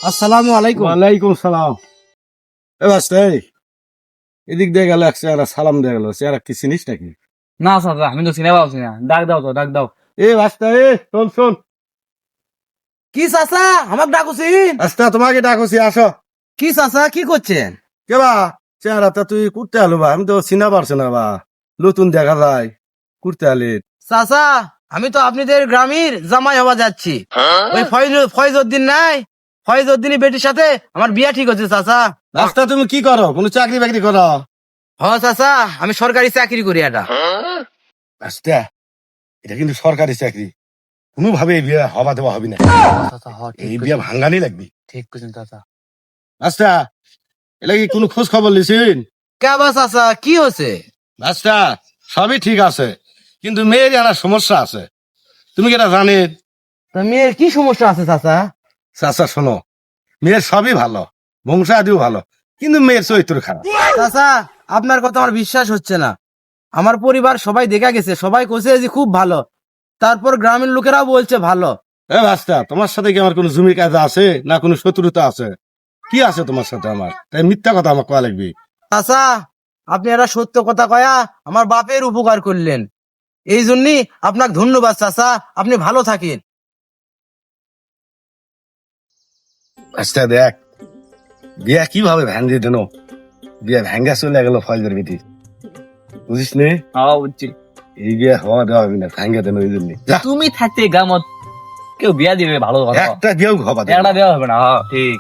আসসালামু আলাইকুম। ওয়ালাইকুম সালাম। এ বাস্তে, এদিক দিয়ে গেল এক চেহারা সালাম দিয়ে গেল, চেহারা কি চিনিস নাকি? না চাচা, আমি তো চিনে পাচ্ছি না। ডাক দাও তো, ডাক দাও। এ বাস্তে, শোন শোন। কি চাচা, আমাকে ডাকুছিন? আস্তা তোমাকে ডাকছি, আসো। কি চাচা, কি করছেন? কে বা চেহারাটা তুই করতে আলো বা, আমি তো চিনা পারছি না বা, নতুন দেখা যায় করতে আলি। চাচা, আমি তো আপনাদের গ্রামের জামাই হওয়া যাচ্ছি। ওই ফয়জউদ্দিন নাই, ফয়জউদ্দিনের বেটির সাথে আমার বিয়া ঠিক হচ্ছে চাচা। রাস্তা তুমি কি করো, কোনো চাকরি বাকরি করো? হ চাচা, আমি সরকারি চাকরি করি এটা। আস্তা, এটা কিন্তু সরকারি চাকরি, কোনোভাবে এই বিয়ে হবা দেওয়া হবে না। চাচা হ, এই বিয়ে ভাঙ্গানি লাগবে। ঠিক করছেন চাচা। আচ্ছা, এটা কি কোনো খোঁজ খবর লিছেন? কে বা চাচা, কি হচ্ছে? আচ্ছা, সবই ঠিক আছে, কিন্তু মেয়ের একটা সমস্যা আছে, তুমি কি এটা জানেন? তা মেয়ের কি সমস্যা আছে চাচা? চাচা শোনো, মেয়ের সবই ভালো, বংশ আদিও ভালো, কিন্তু মেয়ের চরিত্র খারাপ। চাচা, আপনার কথা আমার বিশ্বাস হচ্ছে না। আমার পরিবার সবাই দেখা গেছে, সবাই কোসে যে খুব ভালো, তারপর গ্রামের লোকেরাও বলছে ভালো। এ ভাস্তা, তোমার সাথে কি আমার কোনো জমি কাজা আছে, না কোনো শত্রুতা আছে? কি আছে তোমার সাথে আমার? তাই মিথ্যা কথা আমার কয়া লাগবে? চাচা, আপনি একটা সত্য কথা কয়া আমার বাপের উপকার করলেন, এই জন্যই আপনাকে ধন্যবাদ চাচা। আপনি ভালো থাকেন। আচ্ছা দেখ, বিয়া কিভাবে ভ্যাঙ্গে দেন, বিয়া ভ্যাঙ্গা চলে গেল ফয়জের বেটি, বুঝিস নে? হ্যাঁ বুঝছি। এই বিয়া হওয়া দেওয়া হবে না, ভ্যাঙ্গা দেন ওই জন্য। যা, তুমি থাকতে গামত কেউ বিয়া দিবে ভালো কথা, একটা দিয়েও হবা দেবে না। একটা দেওয়া হবে না। হ্যাঁ ঠিক।